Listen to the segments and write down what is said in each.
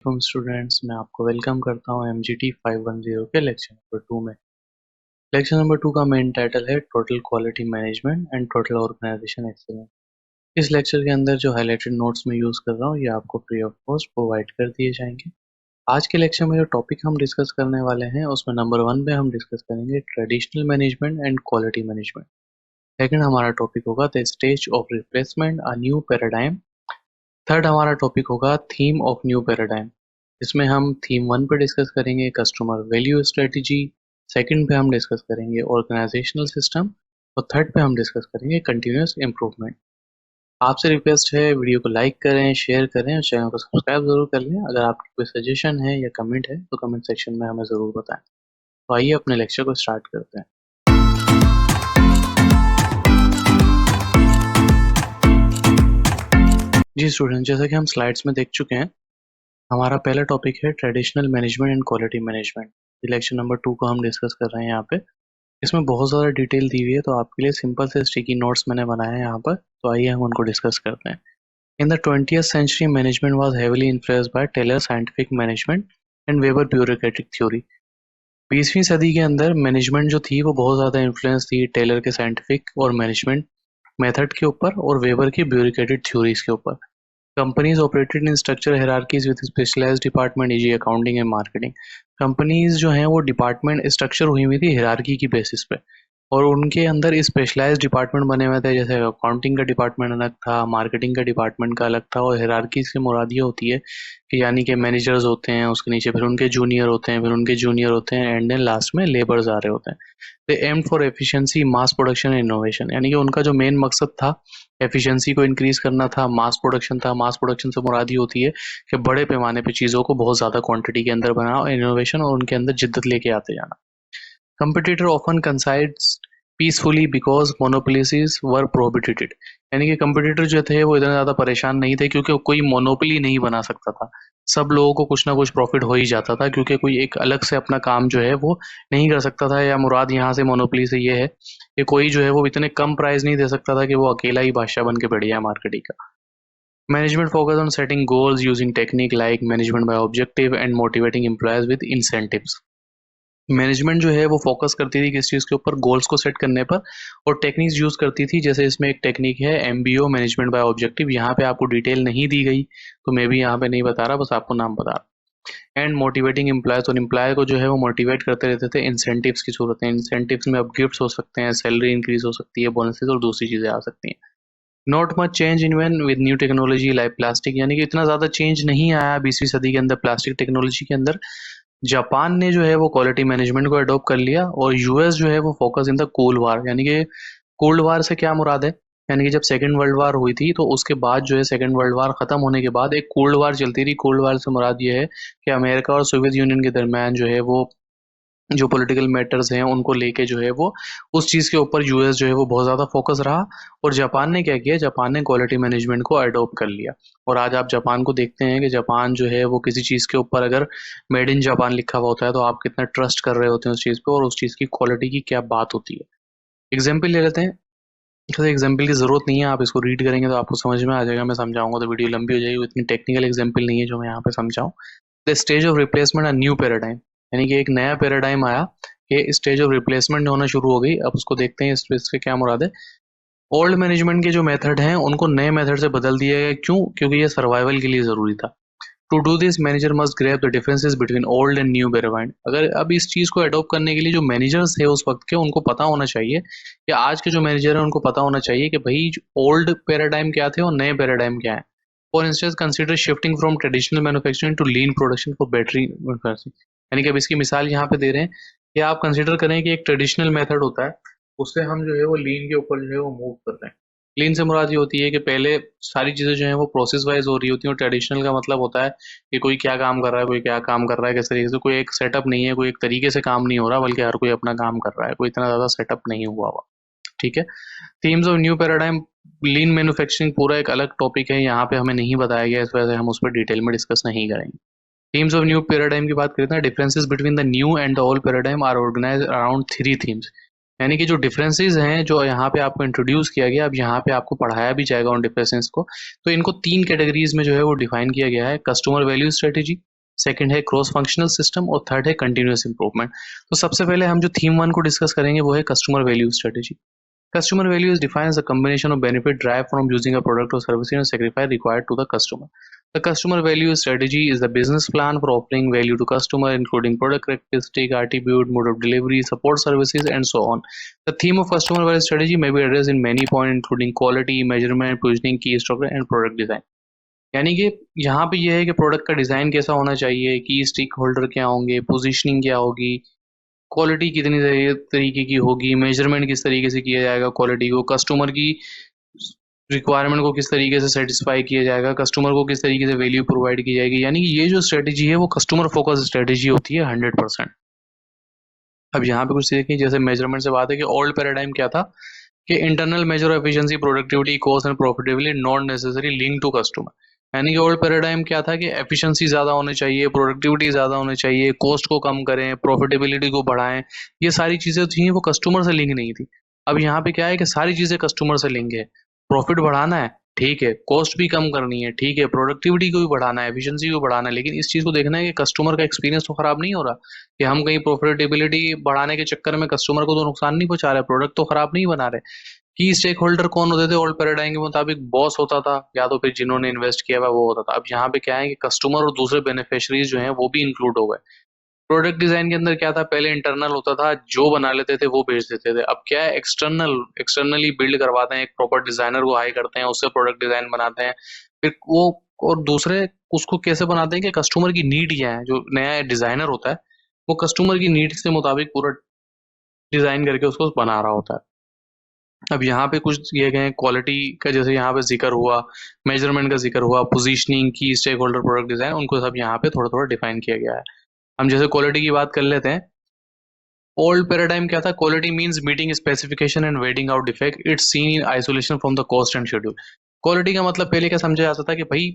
Students, मैं आपको welcome करता हूं MGT 510 के लेक्चर नंबर 2 में। लेक्चर नंबर 2 का मेन टाइटल है total quality management and total organisation excellence. इस लेक्चर के अंदर जो हाईलाइटेड नोट्स मैं यूज़ कर रहा हूं ये आपको फ्री ऑफ कॉस्ट प्रोवाइड कर दिए जाएंगे। आज के लेक्चर में जो टॉपिक हम डिस्कस करने वाले हैं उसमें नंबर 1 पे हम डिस्कस करेंगे traditional management and quality management. Second हमारा टॉपिक होगा the stage of replacement a new paradigm. Third हमारा टॉपिक होगा थीम ऑफ न्यू पैराडाइम। इसमें हम थीम 1 पे डिस्कस करेंगे कस्टमर वैल्यू स्ट्रेटजी, सेकंड पे हम डिस्कस करेंगे ऑर्गेनाइजेशनल सिस्टम और थर्ड पे हम डिस्कस करेंगे कंटिन्यूस इम्प्रूवमेंट। आपसे रिक्वेस्ट है वीडियो को लाइक करें, शेयर करें और चैनल को सब्सक्राइब जरूर कर लें। अगर आपकी कोई सजेशन है या कमेंट है तो कमेंट सेक्शन में हमें ज़रूर बताएं। तो आइए अपने लेक्चर को स्टार्ट करते हैं। जी स्टूडेंट, जैसा कि हम स्लाइड्स में देख चुके हैं, हमारा पहला टॉपिक है traditional management and quality management. Election number 2 को हम डिस्कस कर रहे हैं यहाँ पे। इसमें बहुत ज़्यादा डिटेल दी हुई है तो आपके लिए सिंपल से स्टिकी नोट्स मैंने बनाए हैं यहाँ पर। तो आइए हम उनको डिस्कस करते हैं। In the 20th century management was heavily influenced by Taylor scientific management and Weber bureaucratic theory. 20वीं सदी के अंदर मैनेजमेंट जो थी वो बहुत ज़्यादा इन्फ्लुएंस थी टेलर के साइंटिफिक और मैनेजमेंट मेथड के ऊपर और वेबर की ब्यूरोक्रेटिक थ्योरीज के ऊपर। Companies operated in structured hierarchies with specialized department e.g. accounting and marketing। Companies जो हैं वो डिपार्टमेंट स्ट्रक्चर हुई हुई थी हिरार्की की बेसिस पे और उनके अंदर स्पेशलाइज डिपार्टमेंट बने हुए थे। जैसे अकाउंटिंग का डिपार्टमेंट अलग था, मार्केटिंग का डिपार्टमेंट का अलग था। और हिरार्की से मुराद ये होती है कि यानी कि मैनेजर्स होते हैं, उसके नीचे फिर उनके जूनियर होते हैं, फिर उनके जूनियर होते हैं, एंड देन लास्ट में लेबर्स आ रहे होते हैं। They aim for efficiency, mass production, innovation. यानी कि उनका जो मेन मकसद था एफिशिएंसी को इंक्रीज करना था, मास प्रोडक्शन था। मास प्रोडक्शन से मुराद ये होती है कि बड़े पैमाने पे चीज़ों को बहुत ज़्यादा क्वांटिटी के अंदर बनाना, और इनोवेशन और उनके अंदर जिद्दत लेके आते जाना। Competitor often coincides peacefully because monopolies were prohibited. यानी कि कंपटीटर जो थे वो इतना ज़्यादा परेशान नहीं थे क्योंकि कोई मोनोपोली नहीं बना सकता था। सब लोगों को कुछ ना कुछ प्रॉफिट हो ही जाता था क्योंकि कोई एक अलग से अपना काम जो है वो नहीं कर सकता था। या मुराद यहाँ से मोनोपोली से ये है कि कोई जो है वो इतने कम प्राइस नहीं दे सकता था कि वो अकेला ही बादशाह बन के बैठ जाए मार्केटिंग का। Management focus on setting goals using technique like management by objective and motivating employees with incentives. Management जो है वो फोकस करती थी किस चीज़ के ऊपर, गोल्स को सेट करने पर, और टेक्निक्स यूज़ करती थी। जैसे इसमें एक टेक्निक है MBO, मैनेजमेंट बाय ऑब्जेक्टिव। यहाँ पे आपको डिटेल नहीं दी गई तो मैं भी यहाँ पे नहीं बता रहा, बस आपको नाम बता रहा। एंड मोटिवेटिंग एम्प्लॉयज, और एम्प्लॉय को जो है वो मोटिवेट करते रहते थे इंसेंटिव्स की सूरत में। इंसेंटिव्स में अब गिफ्ट्स हो सकते हैं, सैलरी इंक्रीज हो सकती है, बोनसेस और दूसरी चीज़ें आ सकती हैं। Not much change even with new technology like plastic. यानी कि इतना ज़्यादा चेंज नहीं आया 20वीं सदी के अंदर प्लास्टिक टेक्नोलॉजी के अंदर। जापान ने जो है वो क्वालिटी मैनेजमेंट को अडॉप्ट कर लिया और यूएस जो है वो focus in the cold war. यानी कि कोल्ड वार से क्या मुराद है, यानी कि जब सेकेंड वर्ल्ड वार हुई थी तो उसके बाद जो है सेकेंड वर्ल्ड वार खत्म होने के बाद एक कोल्ड वार चलती रही। कोल्ड वार से मुराद ये है कि अमेरिका और सोवियत यूनियन के दरमियान जो है वो जो पॉलिटिकल मैटर्स हैं उनको लेके जो है वो उस चीज़ के ऊपर यूएस जो है वो बहुत ज़्यादा फोकस रहा। और जापान ने क्या किया, जापान ने क्वालिटी मैनेजमेंट को अडॉप्ट कर लिया। और आज आप जापान को देखते हैं कि जापान जो है वो किसी चीज़ के ऊपर अगर मेड इन जापान लिखा हुआ होता है तो आप कितना ट्रस्ट कर रहे होते हैं उस चीज़ पे और उस चीज़ की क्वालिटी की क्या बात होती है। एग्जाम्पल ले लेते हैं। एग्जाम्पल की ज़रूरत नहीं है, आप इसको रीड करेंगे तो आपको समझ में आ जाएगा। मैं समझाऊंगा तो वीडियो लंबी हो जाएगी, इतनी टेक्निकल एग्जाम्पल नहीं है जो मैं यहाँ पे समझाऊँ। The stage of replacement a new paradigm. यानी कि एक नया पैराडाइम आया, ये स्टेज ऑफ रिप्लेसमेंट होना शुरू हो गई। अब उसको देखते हैं इससे क्या मुराद है। ओल्ड मैनेजमेंट के जो मेथड हैं उनको नए मेथड से बदल दिया गया। क्यों? क्योंकि ये सर्वाइवल के लिए ज़रूरी था। To do this manager must grab the differences between old and new paradigm. अगर अब इस चीज़ को अडॉप्ट करने के लिए जो मैनेजर्स थे उस वक्त के उनको पता होना चाहिए, या आज के जो मैनेजर हैं उनको पता होना चाहिए कि भाई ओल्ड पैराडाइम क्या थे और नए पैराडाइम क्या है। For instance consider shifting from traditional manufacturing to lean production for battery manufacturing. यानी कि अब इसकी मिसाल यहाँ पे दे रहे हैं कि आप कंसिडर करें कि एक ट्रेडिशनल मेथड होता है, उससे हम जो है वो लीन के ऊपर जो है वो मूव कर रहे हैं। लीन से मुराद ये होती है कि पहले सारी चीज़ें जो हैं वो प्रोसेस वाइज हो रही होती हैं, और ट्रेडिशनल का मतलब होता है कि कोई क्या काम कर रहा है, कोई क्या काम कर रहा है, किस तरीके से, कोई एक सेटअप नहीं है, कोई एक तरीके से काम नहीं हो रहा, बल्कि हर कोई अपना काम कर रहा है, कोई इतना ज़्यादा सेटअप नहीं हुआ हुआ। ठीक है। Themes of new paradigm, lean manufacturing पूरा एक अलग टॉपिक है, यहाँ पे हमें नहीं बताया गया, इस वजह से हम उस पर डिटेल में डिस्कस नहीं करेंगे। थीम्स ऑफ न्यू पैराडाइम की बात करते हैं। Differences between the new and the old paradigm are organise around 3 themes. यानी कि जो डिफरेंसेस हैं जो यहाँ पे आपको इंट्रोड्यूस किया गया, अब यहाँ पे आपको पढ़ाया भी जाएगा उन डिफरेंसेस को। तो इनको 3 कैटेगरीज में जो है वो डिफाइन किया गया है। कस्टमर वैल्यू स्ट्रेटेजी, सेकंड है क्रॉस फंक्शनल सिस्टम और थर्ड है कंटिन्यूअस इंप्रूवमेंट। तो सबसे पहले हम जो थीम 1 को डिस्कस करेंगे वो है customer value strategy. Customer value is defined as a combination of benefit derived from using a product or service and sacrifice required to the customer. The customer value strategy is the business plan for offering value to customer, including product characteristic, attribute, mode of delivery, support services, and so on. The theme of customer value strategy may be addressed in many points, including quality, measurement, positioning, key structure, and product design. यानी कि यहाँ पे ये है कि product का design कैसा होना चाहिए, की स्टेक होल्डर क्या होंगे, पोजीशनिंग क्या होगी, क्वालिटी कितनी तरीके की होगी, मेजरमेंट किस तरीके से किया जाएगा, क्वालिटी को कस्टमर की रिक्वायरमेंट को किस तरीके से सेटिस्फाई किया जाएगा, कस्टमर को किस तरीके से वैल्यू प्रोवाइड की जाएगी। यानी कि ये जो स्ट्रेटेजी है वो कस्टमर फोकस स्ट्रेटेजी होती है 100%। अब यहाँ पे कुछ देखें, जैसे मेजरमेंट से बात है कि ओल्ड पैराडाइम क्या था कि internal measure efficiency, productivity, cost and profitability not necessary link to customer. यानी कि ओल्ड पैराडाइम क्या था कि एफिशिएंसी ज़्यादा होनी चाहिए, प्रोडक्टिविटी ज़्यादा होनी चाहिए, कॉस्ट को कम करें, प्रॉफिटेबिलिटी को बढ़ाएं, ये सारी चीज़ें थी वो कस्टमर से लिंक नहीं थी। अब यहाँ पे क्या है कि सारी चीज़ें कस्टमर से लिंक है। प्रॉफिट बढ़ाना है, ठीक है, कॉस्ट भी कम करनी है, ठीक है, प्रोडक्टिविटी को भी बढ़ाना है, एफिशिएंसी को बढ़ाना है, लेकिन इस चीज़ को देखना है कि कस्टमर का एक्सपीरियंस तो खराब नहीं हो रहा, कि हम कहीं प्रॉफिटेबिलिटी बढ़ाने के चक्कर में कस्टमर को तो नुकसान नहीं पहुंचा रहे, प्रोडक्ट तो खराब नहीं बना रहे। की स्टेक होल्डर कौन होते थे ओल्ड पैराडाइम के मुताबिक? बॉस होता था या तो फिर जिन्होंने इन्वेस्ट किया हुआ वो होता था। अब यहाँ पे क्या है कि कस्टमर और दूसरे बेनिफिशियरीज जो हैं वो भी इंक्लूड हो गए। प्रोडक्ट डिजाइन के अंदर क्या था, पहले इंटरनल होता था, जो बना लेते थे वो बेच देते थे। अब क्या है, एक्सटर्नली बिल्ड करवाते हैं, एक प्रॉपर डिजाइनर को हाई करते हैं, उससे प्रोडक्ट डिजाइन बनाते हैं, फिर वो और दूसरे उसको कैसे बनाते हैं कि कस्टमर की नीड क्या है। जो नया डिजाइनर होता है वो कस्टमर की नीड के मुताबिक पूरा डिजाइन करके उसको बना रहा होता है। अब यहाँ पे कुछ दिए गए हैं क्वालिटी का, जैसे यहाँ पे जिक्र हुआ, मेजरमेंट का जिक्र हुआ, पोजीशनिंग की, स्टेक होल्डर, प्रोडक्ट डिजाइन, उनको सब यहाँ पे थोड़ा थोड़ा डिफाइन किया गया है। हम जैसे क्वालिटी की बात कर लेते हैं। ओल्ड पैराडाइम क्या था? Quality means meeting specification and wedding out defect, it's seen in isolation from the cost and schedule. Quality का मतलब पहले क्या समझा जाता था कि भाई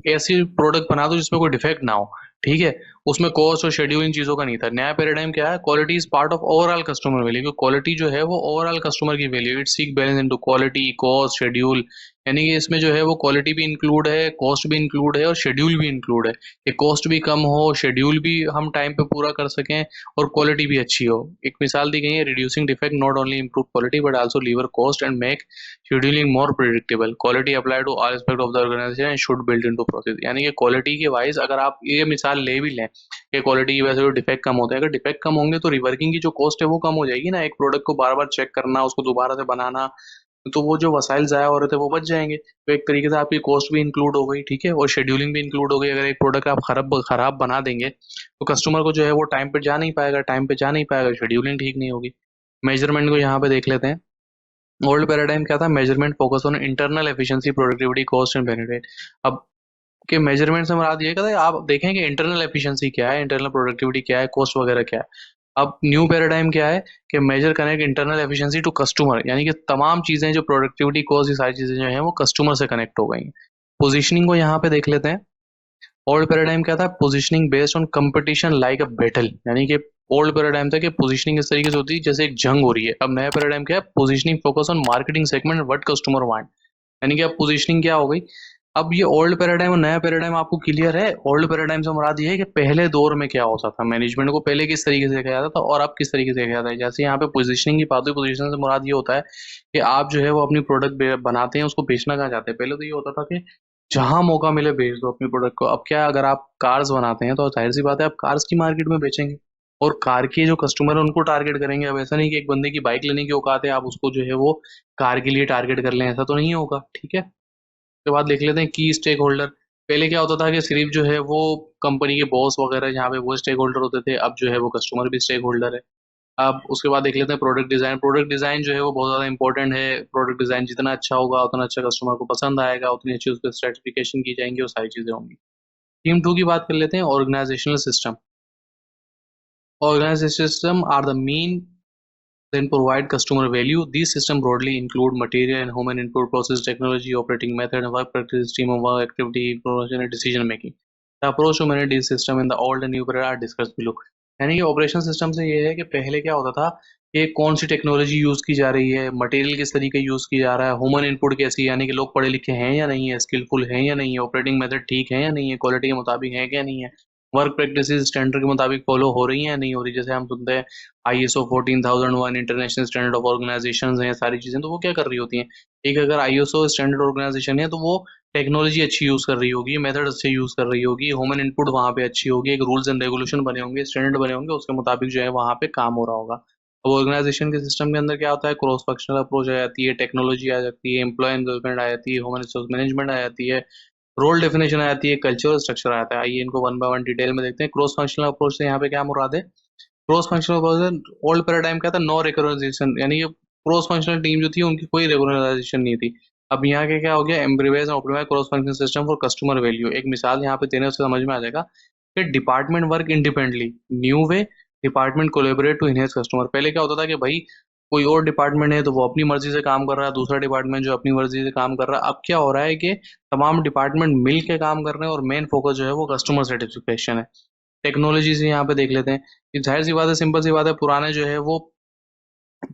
ऐसी प्रोडक्ट बना दो जिसमें कोई डिफेक्ट ना हो, ठीक है, उसमें कॉस्ट और शेड्यूल इन चीजों का नहीं था। नया पैराडाइम क्या है? Quality is part of overall customer value. Quality जो है वो ओवरऑल कस्टमर की value, it seek balance into quality, cost, schedule. यानी कि इसमें जो है वो क्वालिटी भी इंक्लूड है, कॉस्ट भी इंक्लूड है और शेड्यूल भी इंक्लूड है, कि कॉस्ट भी कम हो, शेड्यूल भी हम टाइम पे पूरा कर सकें और क्वालिटी भी अच्छी हो। एक मिसाल दी गई है, reducing defect not only improve quality but also lower cost and make scheduling more predictable. Quality apply to all aspect of the organisation and should build into process. यानी कि क्वालिटी के वाइज अगर आप ये मिसाल ले भी लें कि क्वालिटी की वजह से जो डिफेक्ट कम होते हैं, अगर डिफेक्ट कम होंगे तो रिवर्किंग की जो कॉस्ट है वो कम हो जाएगी ना। एक प्रोडक्ट को बार बार चेक करना, उसको दोबारा से बनाना, तो वो जो वसाइल ज़ाया हो रहे थे वो बच जाएंगे। तो एक तरीके से आपकी कॉस्ट भी इंक्लूड हो गई, ठीक है, और शेड्यूलिंग भी इंक्लूड हो गई। अगर एक प्रोडक्ट आप खराब बना देंगे तो कस्टमर को जो है वो टाइम पे जा नहीं पाएगा, शेड्यूलिंग ठीक नहीं होगी। मेजरमेंट को यहाँ पे देख लेते हैं। ओल्ड पैराडाइम क्या था? Measurement focus on internal efficiency, productivity, cost and benefit. अब के मेजरमेंट से मुराद ये कहता है आप देखें कि इंटरनल एफिशिएंसी क्या है, इंटरनल प्रोडक्टिविटी क्या है, कॉस्ट वगैरह क्या है। अब न्यू पैराडाइम क्या है कि measure connect internal efficiency to customer, यानी कि तमाम चीजें जो प्रोडक्टिविटी, कॉस्ट, ये सारी चीजें जो है वो कस्टमर से कनेक्ट हो गई हैं। पोजीशनिंग को यहाँ पे देख लेते हैं। ओल्ड पैराडाइम क्या था? Positioning based on competition like a battle. यानी कि ओल्ड पैराडाइम था कि पोजीशनिंग इस तरीके से होती है जैसे एक जंग हो रही है। अब नया पैराडाइम क्या है? Positioning focus on marketing segment what customer want. यानी कि अब पोजीशनिंग क्या हो गई? अब ये ओल्ड पैराडाइम और नया पैराडाइम आपको क्लियर है? ओल्ड पैराडाइम से मुराद ये है कि पहले दौर में क्या होता था, मैनेजमेंट को पहले किस तरीके से देखा जाता था और अब किस तरीके से देखा जाता है। जैसे यहाँ पे पोजीशनिंग की बात हुई, पोजीशन से मुराद ये होता है कि आप जो है वो अपनी प्रोडक्ट बनाते हैं, उसको बेचना कहाँ चाहते हैं। पहले तो ये होता था कि जहां मौका मिले बेच दो अपनी प्रोडक्ट को। अब क्या, अगर आप कार्स बनाते हैं तो जाहिर सी बात है आप कार्स की मार्केट में बेचेंगे और कार के जो कस्टमर है उनको टारगेट करेंगे। अब ऐसा नहीं कि एक बंदे की बाइक लेने की औकात है आप उसको जो है वो कार के लिए टारगेट कर लें, ऐसा तो नहीं होगा, ठीक है। उसके बाद देख लेते हैं की स्टेक होल्डर। पहले क्या होता था कि सिर्फ जो है वो कंपनी के बॉस वगैरह यहाँ पे वो स्टेक होल्डर होते थे, अब जो है वो कस्टमर भी स्टेक होल्डर है। अब उसके बाद देख लेते हैं प्रोडक्ट डिजाइन। प्रोडक्ट डिजाइन जो है वो बहुत ज्यादा इंपॉर्टेंट है। प्रोडक्ट डिजाइन जितना अच्छा होगा उतना अच्छा कस्टमर को पसंद आएगा, उतनी अच्छी उस पर सर्टिफिकेशन की जाएंगी और सारी चीजें होंगी। टीम 2 की बात कर लेते हैं। Organisational system. Organisation system are the mean then provide customer value. These systems broadly include material and human input, process, technology, operating method, work practice, team of work, activity, information, and decision making. The approach to manage these systems in the old and new period are discussed below. यानी कि operation system से ये है कि पहले क्या होता था कि कौन सी टेक्नोलॉजी यूज की जा रही है, मटेरियल किस तरीके यूज की जा रहा है, ह्यूमन इनपुट कैसी, यानी कि लोग पढ़े लिखे हैं या नहीं है, स्किलफुल हैं या नहीं है, ऑपरेटिंग मेथड ठीक है या नहीं है, क्वालिटी के मुताबिक है क्या नहीं है, वर्क प्रैक्टिस स्टैंडर्ड के मुताबिक फॉलो हो रही हैं नहीं हो रही। जैसे हम सुनते हैं ISO 14001 international standard of organisation है, सारी चीजें, तो वो क्या कर रही होती हैं। एक अगर ISO स्टैंडर्ड ऑर्गेनाइजेशन है तो वो टेक्नोलॉजी अच्छी यूज कर रही होगी, मेथड अच्छे यूज कर रही होगी, ह्यूमन इनपुट वहाँ पे अच्छी होगी, एक रूल्स एंड रेगुलेशन बने होंगे, स्टैंडर्ड बने होंगे, उसके मुताबिक जो है वहाँ पे काम हो रहा होगा। अब ऑर्गेनाइजेशन के सिस्टम के अंदर क्या होता है, क्रॉस फंक्शनल अप्रोच आ जाती है, टेक्नोलॉजी आ जाती है, एम्प्लॉय एंगेजमेंट आ जाती है, ह्यूमन रिसोर्स मैनेजमेंट आ जाती है, रोल डेफिनेशन आ जाती है, कल्चरल स्ट्रक्चर आता है। आइए इनको वन बाय वन डिटेल में देखते हैं। क्रॉस फंक्शनल अप्रोच से यहाँ पे क्या मुराद है। Cross functional approach old paradigm क्या था, नो रिकॉग्नाइजेशन, यानी कि क्रॉस फंक्शनल टीम जो थी उनकी कोई रिकॉग्नाइजेशन नहीं थी। अब यहाँ के क्या हो गया, embrace and optimise cross functional system for customer value. एक मिसाल यहाँ पे देने से समझ में आ जाएगा कि department work independently, new way, department collaborate to enhance customer. पहले क्या होता था कि भाई कोई और डिपार्टमेंट है तो वो अपनी मर्जी से काम कर रहा है, दूसरा डिपार्टमेंट जो अपनी मर्जी से काम कर रहा है। अब क्या हो रहा है कि तमाम डिपार्टमेंट मिल के काम कर रहे हैं और मेन फोकस जो है वो कस्टमर सेटिस्फेक्शन है। टेक्नोलॉजी से यहाँ पे देख लेते हैं कि जाहिर सी बात है, सिंपल सी बात है, पुराने जो है वो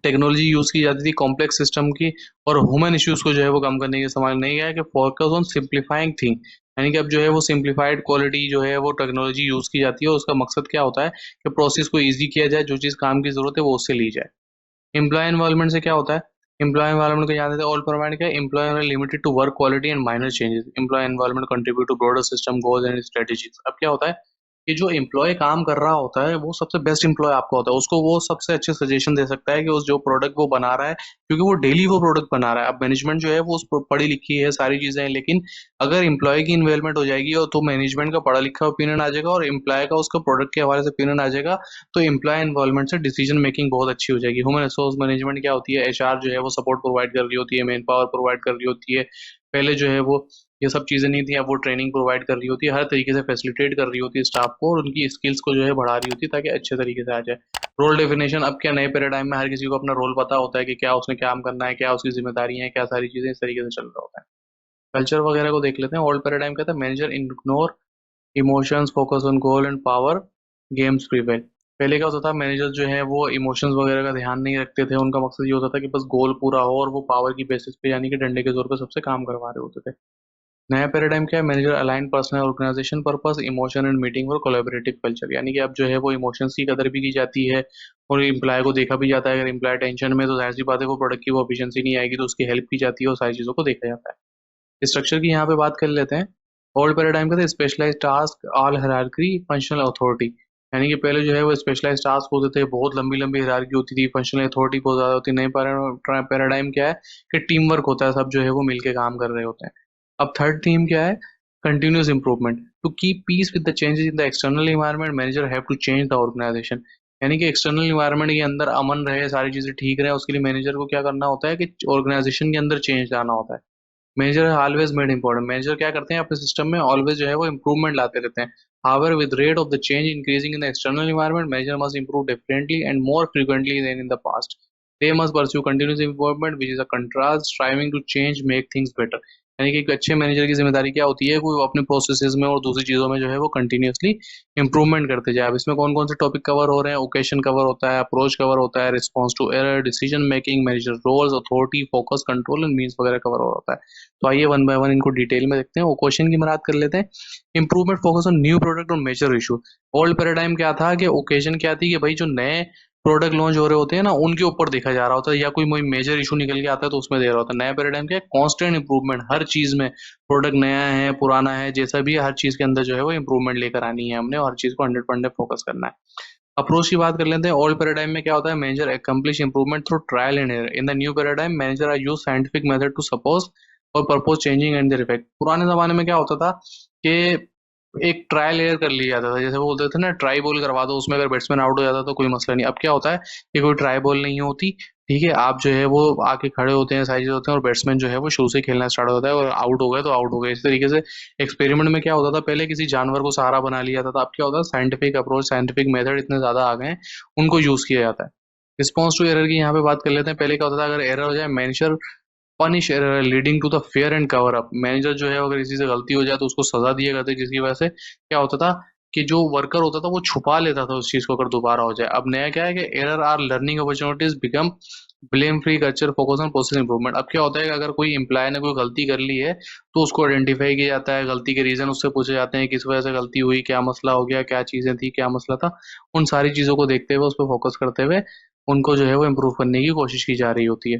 टेक्नोलॉजी यूज की जाती थी कॉम्प्लेक्स सिस्टम की, और ह्यूमन इश्यूज को जो है वो कम करने के इस्तेमाल नहीं गया है कि फोकस ऑन सिंप्लीफाइंग थिंग। यानी कि अब जो है वो सिंप्लीफाइड क्वालिटी जो है वो टेक्नोलॉजी यूज की जाती है, और उसका मकसद क्या होता है कि प्रोसेस को ईजी किया जाए, जो चीज़ काम की जरूरत है वो उससे ली जाए। एम्प्लॉय इन्वॉल्वमेंट से क्या होता है, एम्प्लॉय इन्वॉल्वमेंट को जानते हैं, ऑल प्रोवाइड क्या, employ limited to work quality and minor changes, employ involvement contribute to broader system goals and strategies. अब क्या होता है कि जो एम्प्लॉय काम कर रहा होता है वो सबसे बेस्ट एम्प्लॉय आपका होता है, उसको वो सबसे अच्छे सजेशन दे सकता है कि उस जो प्रोडक्ट वो बना रहा है, क्योंकि वो डेली वो प्रोडक्ट बना रहा है। अब मैनेजमेंट जो है वो पढ़ी लिखी है, सारी चीजें हैं, लेकिन अगर एम्प्लॉय की इन्वॉल्वमेंट हो जाएगी और तो मैनेजमेंट का पढ़ा लिखा ओपिनियन आ जाएगा और एम्प्लॉय का उसका प्रोडक्ट के हवाले से ओपिनियन आ जाएगा, तो एम्प्लॉय इन्वॉल्वमेंट से डिसीजन मेकिंग बहुत अच्छी हो जाएगी। ह्यूमन रिसोर्स मैनेजमेंट क्या होती है, HR जो है वो सपोर्ट प्रोवाइड कर रही होती है, मैन पावर प्रोवाइड कर रही होती है। पहले जो है वो ये सब चीजें नहीं थी, अब वो ट्रेनिंग प्रोवाइड कर रही होती है, हर तरीके से फैसिलिटेट कर रही होती है स्टाफ को, और उनकी स्किल्स को जो है बढ़ा रही होती है ताकि अच्छे तरीके से आ जाए। रोल डेफिनेशन, अब क्या नए पैराडाइम में हर किसी को अपना रोल पता होता है कि क्या उसने काम करना है, क्या उसकी जिम्मेदारी है, क्या सारी चीजें इस तरीके से चल रहा होता है। कल्चर वगैरह को देख लेते हैं। ओल्ड पैराडाइम कहता है manager ignore emotions, focus on goal and power, games prevail. पहले क्या होता था, मैनेजर जो है वो इमोशंस वगैरह का ध्यान नहीं रखते थे, उनका मकसद ये होता था कि बस गोल पूरा हो, और वो पावर की बेसिस पे यानी कि डंडे के जोर पे सबसे काम करवा रहे होते थे। नया पैराडाइम क्या है, manager align personal organisation purpose emotion and meeting और कोलैबोरेटिव कल्चर। यानी कि अब जो है वो इमोशंस की कदर भी की जाती है, और एम्प्लॉय को देखा भी जाता है। अगर एम्प्लॉय टेंशन में, तो जाहिर सी बात है वो प्रोडक्ट की वो एफिशिएंसी नहीं आएगी, तो उसकी हेल्प की जाती है, और सारी चीज़ों को देखा जाता है। स्ट्रक्चर की यहाँ पे बात कर लेते हैं। ओल्ड पैराडाइम का था specialise task all hierarchy functional authority. यानी कि पहले जो है वो स्पेशलाइज टास्क होते थे, बहुत लंबी लंबी हायरार्की होती थी, फंक्शनल अथॉरिटी बहुत ज्यादा होती। नए पैराडाइम क्या है कि टीम वर्क होता है, सब जो है वो मिलके काम कर रहे होते हैं। अब थर्ड थीम क्या है, continuous improvement. To keep pace with the changes in the external environment, manager have to change the organisation. यानी कि एक्सटर्नल इन्वायरमेंट के अंदर अमन रहे, सारी चीजें ठीक रहे, उसके लिए मैनेजर को क्या करना होता है कि ऑर्गेनाइजेशन के अंदर चेंज लाना होता है। Measure always made important, measure क्या करते हैं अपने सिस्टम में, ऑलवेज जो है वो इंप्रूवमेंट लाते रहते हैं। However with rate of the change increasing in the external environment, measure must improve differently and more frequently than in the past. They must pursue continuous improvement which is a contrast striving to change make things better. यानी कि एक अच्छे manager की जिम्मेदारी क्या होती है कि वो अपने प्रोसेसेस में और दूसरी चीजों में जो है वो कंटिन्यूसली इंप्रूवमेंट करते जाए। अब इसमें कौन कौन से टॉपिक कवर हो रहे हैं, ओकेशन कवर होता है, अप्रोच कवर होता है, response to error, decision making, manager roles, authority, focus, control and means वगैरह कवर हो रहा है। तो आइए वन बाय वन इनको डिटेल में देखते हैं। वो क्वेश्चन की बात कर लेते हैं। Improvement focus on new product और मेजर इशू। ओल्ड पैराडाइम क्या था कि ओकेजन क्या थी कि भाई जो नए प्रोडक्ट लॉन्च हो रहे होते हैं ना, उनके ऊपर देखा जा रहा होता है, या कोई मेजर इशू निकल के आता है तो उसमें दे रहा होता है। नया पैराडाइम क्या है, कांस्टेंट इंप्रूवमेंट, हर चीज में, प्रोडक्ट नया है पुराना है जैसा भी है, हर चीज के अंदर जो है वो इंप्रूवमेंट लेकर आनी है हमने, और हर चीज को 100% फोकस करना है। अप्रोच की बात कर लेते हैं। ओल्ड पैराडाइम में क्या होता है, manager accomplish improvement through trial and error. In the new paradigm manager are use scientific method to suppose और purpose changing and their effect. पुराने जमाने में क्या होता था कि एक ट्रायल एरर कर लिया जाता था, जैसे वो बोलते थे ना ट्राई बॉल करवा दो, उसमें अगर बैट्समैन आउट हो जाता तो कोई मसला नहीं। अब क्या होता है कि कोई ट्राई बॉल नहीं होती, ठीक है, आप जो है वो आके खड़े होते हैं, साइज होते हैं, और बैट्समैन जो है वो शुरू से खेलना स्टार्ट होता है, और आउट हो गए तो आउट हो गए। इस तरीके से एक्सपेरिमेंट में क्या होता था, पहले किसी जानवर को सहारा बना लिया जाता था, अब क्या होता है साइंटिफिक अप्रोच, साइंटिफिक मेथड इतने ज्यादा आ गए हैं, उनको यूज किया जाता है। रिस्पॉन्स टू एरर की यहाँ पे बात कर लेते हैं। पहले क्या होता था, अगर एरर हो जाए manager punish error leading to the fear and cover up. Manager जो है अगर किसी से गलती हो जाए तो उसको सजा दिया करता है, जिसकी वजह से क्या होता था कि जो वर्कर होता था वो छुपा लेता था उस चीज को अगर दोबारा हो जाए। अब नया क्या है कि error are learning opportunities become blame free culture focus on process improvement. अब क्या होता है कि अगर कोई एम्प्लॉय ने कोई गलती कर ली है तो उसको आइडेंटिफाई किया जाता है, गलती के रीजन उससे पूछे जाते हैं, किस वजह से गलती हुई, क्या मसला हो गया, क्या चीजें थी, क्या मसला था। उन सारी चीजों को देखते हुए उस पर फोकस करते हुए उनको जो है वो इम्प्रूव करने की कोशिश की जा रही होती है।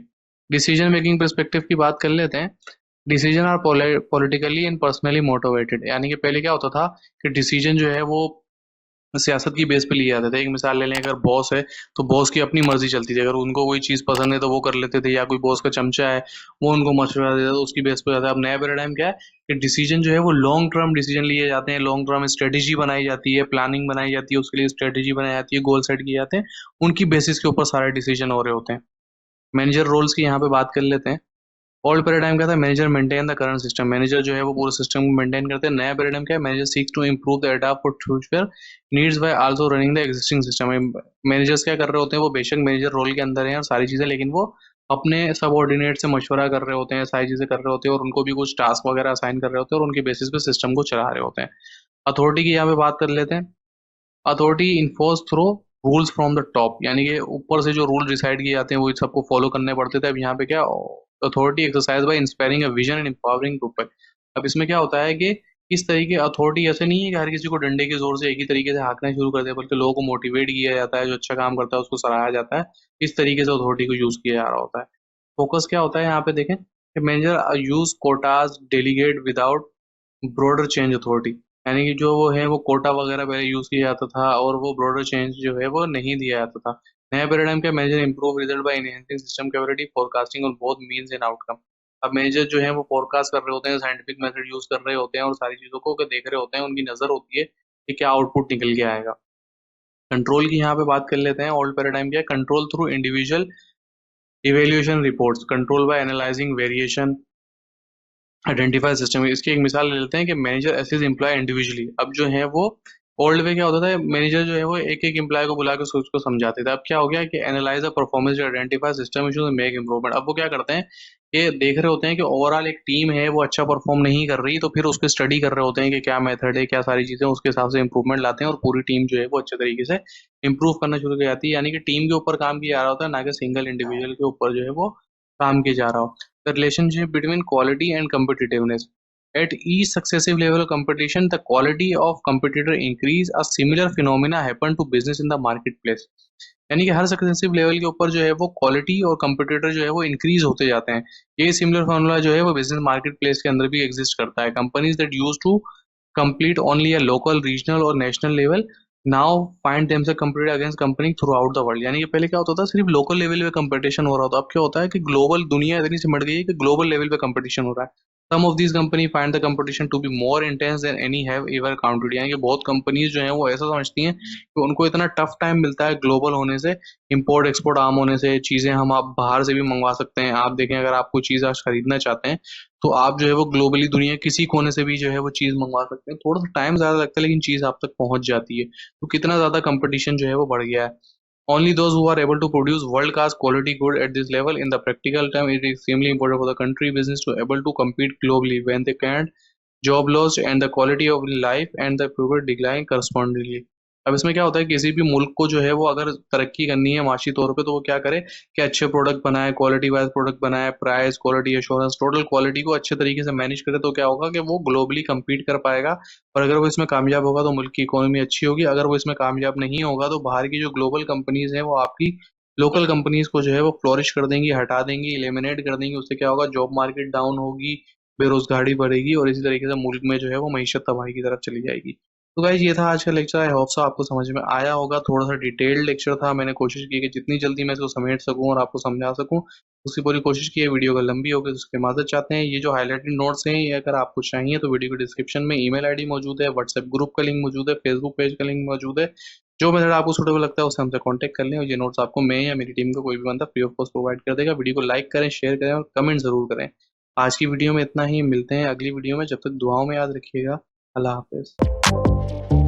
डिसीजन मेकिंग परस्पेक्टिव की बात कर लेते हैं। Decision are politically and personally motivated, यानी कि पहले क्या होता था कि डिसीजन जो है वो सियासत की बेस पे लिए जाते थे। एक मिसाल ले लें, अगर बॉस है तो बॉस की अपनी मर्जी चलती थी, अगर उनको कोई चीज़ पसंद है तो वो कर लेते थे, या कोई बॉस का चमचा है वो उनको मशवरा देता था, उसकी बेस पे जाता है। अब नया पैराडाइम क्या है कि डिसीजन जो है वो लॉन्ग टर्म डिसीजन लिए जाते हैं, लॉन्ग टर्म स्ट्रेटेजी बनाई जाती है, प्लानिंग बनाई जाती है, उसके लिए स्ट्रेटेजी बनाई जाती है, गोल सेट किए जाते हैं, उनकी बेसिस के ऊपर सारे डिसीजन हो रहे होते हैं। मैनेजर रोल्स की यहाँ पे बात कर लेते हैं। ओल्ड पैराडाइम क्या था, manager maintain the current system, manager जो है वो पूरे सिस्टम को मेंटेन करते हैं। नया पैराडाइम क्या है, manager seeks to improve the adapt for future needs by also running the existing system. Managers क्या कर रहे होते हैं, वो बेशक मैनेजर रोल के अंदर है और सारी चीजें, लेकिन वो अपने सबऑर्डिनेट से मशवरा कर रहे होते हैं, सारी चीजें कर रहे होते हैं, और उनको भी कुछ टास्क वगैरह असाइन कर रहे होते हैं, और उनके बेसिस पे सिस्टम को चला रहे होते हैं। अथॉरिटी की यहाँ पे बात कर लेते हैं। Authority enforce through rules from the top, यानी कि ऊपर से जो रूल डिसाइड किए जाते हैं वो सबको फॉलो करने पड़ते थे। अब यहाँ पे क्या, authority exercise by inspiring a vision and empowering people. अब इसमें क्या होता है कि इस तरीके अथॉरिटी ऐसे नहीं है कि हर किसी को डंडे के जोर से एक ही तरीके से हाँकना शुरू कर दे, बल्कि लोगों को मोटिवेट किया जाता है, जो अच्छा काम करता है उसको सराहा जाता है। इस तरीके से अथॉरिटी को यूज किया जा रहा होता है। फोकस क्या होता है यहाँ पे देखें कि manager use Kota's delegate without broader change authority, यानी कि जो वो है वो कोटा वगैरह पहले यूज किया जाता था और वो ब्रॉडर चेंज जो है वो नहीं दिया जाता था। नया पैराडाइम का manager improve result by enhancing system capability forecasting और बोथ मींस एंड आउटकम। अब मैनेजर जो है वो फोरकास्ट कर रहे होते हैं, साइंटिफिक मेथड यूज कर रहे होते हैं और सारी चीजों को देख रहे होते हैं, उनकी नजर होती है कि क्या आउटपुट निकल के आएगा। कंट्रोल की यहाँ पे बात कर लेते हैं। ओल्ड पैराडाइम क्या है, control through individual evaluation reports, control by analysing variation identify system. इसकी एक मिसाल ले लेते हैं कि मैनेजर असेस एम्प्लॉय इंडिविजुअली। अब जो है वो ओल्ड वे क्या होता था, मैनेजर जो है वो एक एक एम्प्लॉय को बुला के उसको समझाते थे। अब क्या हो गया कि analyse the performance, identify system issues, make improvement. अब वो क्या करते हैं कि देख रहे होते हैं कि ओवरऑल एक टीम है वो अच्छा परफॉर्म नहीं कर रही, तो फिर उसकी स्टडी कर रहे होते हैं कि क्या मेथड है, क्या सारी चीजें, उसके हिसाब से इंप्रूवमेंट लाते हैं और पूरी टीम जो है वो अच्छे तरीके से इंप्रूव करना शुरू कर जाती है। यानी कि टीम के ऊपर काम किया जा रहा होता है, ना कि सिंगल इंडिविजुअल के ऊपर जो है वो काम किया जा रहा हो। The relationship between quality and competitiveness, at each successive level of competition, the quality of competitor increase. A similar phenomena happen to business in the marketplace. यानी कि हर सक्सेसिव लेवल के ऊपर जो है वो क्वालिटी और कंपटीटर जो है वो इंक्रीज होते जाते हैं। ये सिमिलर फॉर्मूला जो है वो बिजनेस मार्केट प्लेस के अंदर भी एग्जिस्ट करता है। Companies that use to complete only a local regional और national level now find themselves compete against company throughout the world. यानी कि पहले क्या होता था, सिर्फ लोकल लेवल पे कंपटीशन हो रहा होता, अब क्या होता है कि ग्लोबल दुनिया इतनी सिमट गई है कि ग्लोबल लेवल पे कंपटीशन हो रहा है। Some of these company find the competition to be more intense than any have ever counted, यानी कि बहुत कंपनीज जो हैं वो ऐसा समझती हैं कि उनको इतना टफ टाइम मिलता है ग्लोबल होने से, इंपोर्ट एक्सपोर्ट आम होने से, चीजें हम आप बाहर से भी मंगवा सकते हैं। आप देखें, अगर आप कोई चीज आज खरीदना चाहते हैं तो आप जो है वो ग्लोबली दुनिया किसी कोने से भी जो है वो चीज मंगवा सकते हैं। थोड़ा सा टाइम ज्यादा लगता है लेकिन चीज आप तक पहुंच जाती है। तो कितना ज्यादा कंपटीशन जो है वो बढ़ गया है। Only those who are able to produce world-class quality good at this level in the practical term, it is extremely important for the country business to able to compete globally. When they can't, job loss and the quality of life and the people decline correspondingly. अब इसमें क्या होता है, किसी भी मुल्क को जो है वो अगर तरक्की करनी है माशी तौर पे, तो वो क्या करे कि अच्छे प्रोडक्ट बनाए, क्वालिटी वाइज प्रोडक्ट बनाए, price, quality assurance, total quality को अच्छे तरीके से मैनेज करे, तो क्या होगा कि वो ग्लोबली compete कर पाएगा। और अगर वो इसमें कामयाब होगा तो मुल्क की इकोनॉमी अच्छी होगी। अगर वो इसमें कामयाब नहीं होगा तो बाहर की जो ग्लोबल कंपनीज हैं वो आपकी लोकल कंपनीज को जो है वो फ्लोरिश कर देंगी, हटा देंगी, एलिमिनेट कर देंगी। उससे क्या होगा, जॉब मार्केट डाउन होगी, बेरोजगारी बढ़ेगी, और इसी तरीके से मुल्क में जो है वो मईशत तबाही की तरफ चली जाएगी। तो गाइज ये था आज का लेक्चर। आई होप सो आपको समझ में आया होगा। थोड़ा सा डिटेल्ड लेक्चर था, मैंने कोशिश की कि जितनी जल्दी मैं इसको समेट सकूं और आपको समझा सकूं, उसकी पूरी कोशिश की है। वीडियो अगर लंबी होगी तो उसके माजर चाहते हैं। ये जो हाईलाइटेड नोट्स हैं ये अगर आपको चाहिए तो वीडियो के डिस्क्रिप्शन में ईमेल आईडी मौजूद है, व्हाट्सएप ग्रुप का लिंक मौजूद है, फेसबुक पेज का लिंक मौजूद है। जो मेथड आपको सूटेबल लगता है उससे हमसे कांटेक्ट कर लें, और ये नोट्स आपको मैं या मेरी टीम का कोई भी बंदा फ्री ऑफ कॉस्ट प्रोवाइड कर देगा। वीडियो को लाइक करें, शेयर करें और कमेंट जरूर करें। आज की वीडियो में इतना ही, मिलते हैं अगली वीडियो में। जब तक दुआओं में याद रखिएगा। अल्लाह हाफिज।